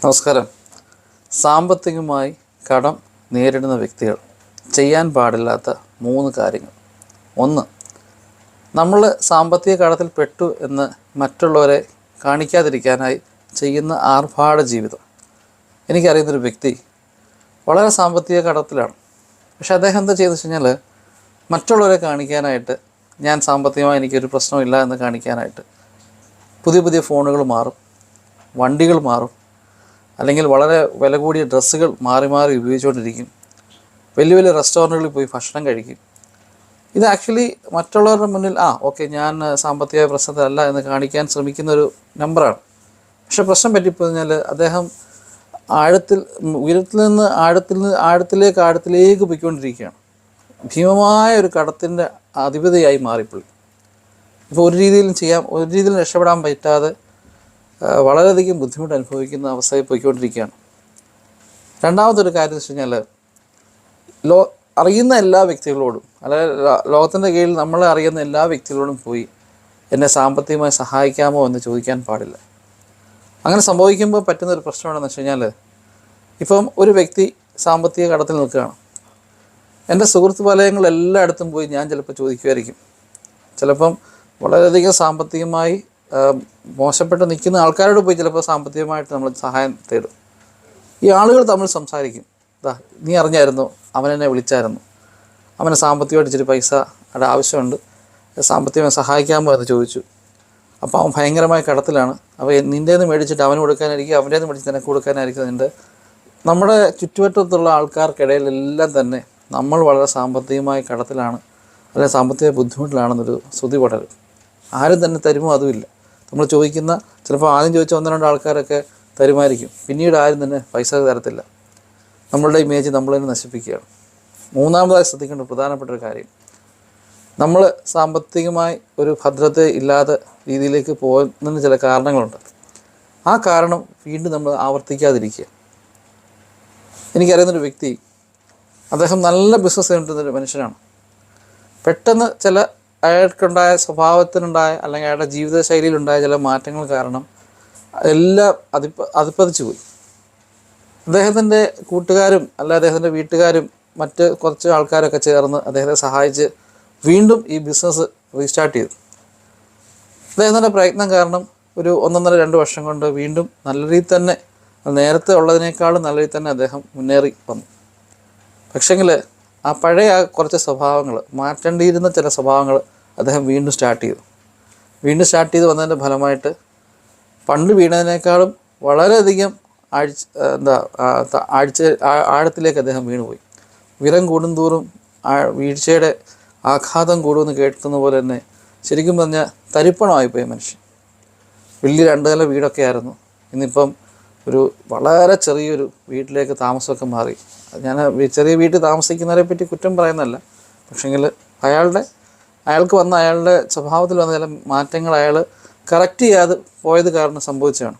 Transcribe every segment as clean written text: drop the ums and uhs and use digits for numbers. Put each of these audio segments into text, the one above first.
നമസ്കാരം. സാമ്പത്തികമായി കടം നേരിടുന്ന വ്യക്തികൾ ചെയ്യാൻ പാടില്ലാത്ത 3 കാര്യങ്ങൾ. 1. നമ്മൾ സാമ്പത്തിക കടത്തിൽ പെട്ടു എന്ന് മറ്റുള്ളവരെ കാണിക്കാതിരിക്കാനായി ചെയ്യുന്ന ആർഭാട ജീവിതം. എനിക്കറിയുന്നൊരു വ്യക്തി വളരെ സാമ്പത്തിക കടത്തിലാണ്. പക്ഷെ അദ്ദേഹം എന്താ ചെയ്തെന്ന് വെച്ച് കഴിഞ്ഞാൽ, മറ്റുള്ളവരെ കാണിക്കാനായിട്ട് ഞാൻ സാമ്പത്തികമായി എനിക്കൊരു പ്രശ്നമില്ല എന്ന് കാണിക്കാനായിട്ട് പുതിയ പുതിയ ഫോണുകൾ മാറും, വണ്ടികൾ മാറും, അല്ലെങ്കിൽ വളരെ വില കൂടിയ ഡ്രസ്സുകൾ മാറി മാറി ഉപയോഗിച്ചുകൊണ്ടിരിക്കും. വലിയ വലിയ റെസ്റ്റോറൻറ്റുകളിൽ പോയി ഭക്ഷണം കഴിക്കും. ഇത് ആക്ച്വലി മറ്റുള്ളവരുടെ മുന്നിൽ ഓക്കെ ഞാൻ സാമ്പത്തിക പ്രശ്നത്തിലല്ല എന്ന് കാണിക്കാൻ ശ്രമിക്കുന്നൊരു നമ്പറാണ്. പക്ഷെ പ്രശ്നം പറ്റിപ്പോയി അദ്ദേഹം ഉയരത്തിൽ നിന്ന് ആഴത്തിലേക്ക് പോയിക്കൊണ്ടിരിക്കുകയാണ്. ഭീമമായ ഒരു കടത്തിൻ്റെ അധിപതിയായി മാറിപ്പോയി. ഇപ്പോൾ ഒരു രീതിയിലും രക്ഷപ്പെടാൻ പറ്റാതെ വളരെയധികം ബുദ്ധിമുട്ട് അനുഭവിക്കുന്ന അവസ്ഥയിൽ പോയിക്കൊണ്ടിരിക്കുകയാണ്. രണ്ടാമതൊരു കാര്യം എന്ന് വെച്ച് കഴിഞ്ഞാൽ, അറിയുന്ന എല്ലാ വ്യക്തികളോടും, അതായത് ലോകത്തിൻ്റെ കീഴിൽ നമ്മളെ അറിയുന്ന എല്ലാ വ്യക്തികളോടും പോയി എന്നെ സാമ്പത്തികമായി സഹായിക്കാമോ എന്ന് ചോദിക്കാൻ പാടില്ല. അങ്ങനെ സംഭവിക്കുമ്പോൾ പറ്റുന്നൊരു പ്രശ്നം എന്താണെന്ന് വെച്ച് കഴിഞ്ഞാൽ, ഇപ്പം ഒരു വ്യക്തി സാമ്പത്തിക കടത്തിൽ നിൽക്കുകയാണ്. എൻ്റെ സുഹൃത്ത് വലയങ്ങൾ എല്ലായിടത്തും പോയി ഞാൻ ചിലപ്പോൾ ചോദിക്കുമായിരിക്കും. ചിലപ്പം വളരെയധികം സാമ്പത്തികമായി മോശപ്പെട്ട് നിൽക്കുന്ന ആൾക്കാരോട് പോയി ചിലപ്പോൾ സാമ്പത്തികമായിട്ട് നമ്മൾ സഹായം തേടും. ഈ ആളുകൾ തമ്മിൽ സംസാരിക്കും. നീ അറിഞ്ഞായിരുന്നു, അവനെന്നെ വിളിച്ചായിരുന്നു, അവന് സാമ്പത്തികമായിട്ട് ഇച്ചിരി പൈസയുടെ ആവശ്യമുണ്ട്, സാമ്പത്തികമായി സഹായിക്കാമോ എന്ന് ചോദിച്ചു. അപ്പോൾ അവൻ ഭയങ്കരമായ കടത്തിലാണ്. അപ്പോൾ നിൻ്റേന്ന് മേടിച്ചിട്ട് അവന് കൊടുക്കാനായിരിക്കും, അവൻ്റേന്ന് മേടിച്ച് നിനക്ക് കൊടുക്കാനായിരിക്കും. നമ്മുടെ ചുറ്റുവട്ടത്തുള്ള ആൾക്കാർക്കിടയിലെല്ലാം തന്നെ നമ്മൾ വളരെ സാമ്പത്തികമായി കടത്തിലാണ്, അല്ലെങ്കിൽ സാമ്പത്തിക ബുദ്ധിമുട്ടിലാണെന്നൊരു ശ്രുതി പടരും. ആരും തന്നെ തരുമോ അതുമില്ല. നമ്മൾ ചോദിക്കുന്ന ചിലപ്പോൾ ആദ്യം ചോദിച്ച 1-2 ആൾക്കാരൊക്കെ തരുമായിരിക്കും, പിന്നീട് ആരും തന്നെ പൈസ തരത്തില്ല. നമ്മളുടെ ഇമേജ് നമ്മൾ തന്നെ നശിപ്പിക്കുകയാണ്. മൂന്നാമതായി ശ്രദ്ധിക്കേണ്ട പ്രധാനപ്പെട്ട ഒരു കാര്യം, നമ്മൾ സാമ്പത്തികമായി ഒരു ഭദ്രത ഇല്ലാത്ത രീതിയിലേക്ക് പോകുന്നതിന് ചില കാരണങ്ങളുണ്ട്. ആ കാരണം വീണ്ടും നമ്മൾ ആവർത്തിക്കാതിരിക്കുക. എനിക്കറിയുന്നൊരു വ്യക്തി, അദ്ദേഹം നല്ല ബിസിനസ് ചെയ്യുന്നൊരു മനുഷ്യനാണ്. പെട്ടെന്ന് അയാൾക്കുണ്ടായ സ്വഭാവത്തിനുണ്ടായ അല്ലെങ്കിൽ അയാളുടെ ജീവിതശൈലിയിലുണ്ടായ ചില മാറ്റങ്ങൾ കാരണം എല്ലാം അതിപ്പതിച്ചു പോയി. അദ്ദേഹത്തിൻ്റെ കൂട്ടുകാരും അദ്ദേഹത്തിൻ്റെ വീട്ടുകാരും മറ്റ് കുറച്ച് ആൾക്കാരൊക്കെ ചേർന്ന് അദ്ദേഹത്തെ സഹായിച്ച് വീണ്ടും ഈ ബിസിനസ് റീസ്റ്റാർട്ട് ചെയ്തു. അദ്ദേഹത്തിൻ്റെ പ്രയത്നം കാരണം ഒരു 1.5-2 വർഷം കൊണ്ട് വീണ്ടും നല്ല രീതിയിൽ തന്നെ, നേരത്തെ ഉള്ളതിനേക്കാളും നല്ല രീതിയിൽ തന്നെ അദ്ദേഹം മുന്നേറി വന്നു. പക്ഷെങ്കിൽ ആ പഴയ കുറച്ച് സ്വഭാവങ്ങൾ, മാറ്റേണ്ടിയിരുന്ന ചില സ്വഭാവങ്ങൾ അദ്ദേഹം വീണ്ടും സ്റ്റാർട്ട് ചെയ്ത് വന്നതിൻ്റെ ഫലമായിട്ട് പണ്ട് വീണതിനേക്കാളും വളരെയധികം ആഴത്തിലേക്ക് അദ്ദേഹം വീണുപോയി. ഉയരം കൂടുന്തോറും വീഴ്ചയുടെ ആഘാതം കൂടുമെന്ന് കേൾക്കുന്ന പോലെ തന്നെ ശരിക്കും പറഞ്ഞാൽ തരിപ്പണമായിപ്പോയി മനുഷ്യൻ. വലിയ 2 നില വീടൊക്കെ ആയിരുന്നു, ഇന്നിപ്പം ഒരു വളരെ ചെറിയൊരു വീട്ടിലേക്ക് താമസമൊക്കെ മാറി. ഞാൻ ചെറിയ വീട്ടിൽ താമസിക്കുന്നവരെ പറ്റി കുറ്റം പറയുന്നതല്ല, പക്ഷെങ്കിൽ അയാൾക്ക് വന്ന അയാളുടെ സ്വഭാവത്തിൽ വന്ന ചില മാറ്റങ്ങൾ അയാൾ കറക്റ്റ് ചെയ്യാതെ പോയത് കാരണം സംഭവിച്ചതാണ്.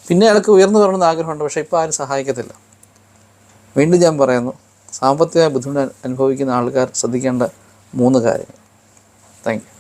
പിന്നെ അയാൾക്ക് ഉയർന്നു വരണമെന്ന് ആഗ്രഹമുണ്ട്, പക്ഷേ ഇപ്പോൾ ആരും സഹായിക്കത്തില്ല. വീണ്ടും ഞാൻ പറയുന്നു, സാമ്പത്തിക ബുദ്ധിമുട്ട് അനുഭവിക്കുന്ന ആൾക്കാർ ശ്രദ്ധിക്കേണ്ട 3 കാര്യങ്ങൾ. Thank you.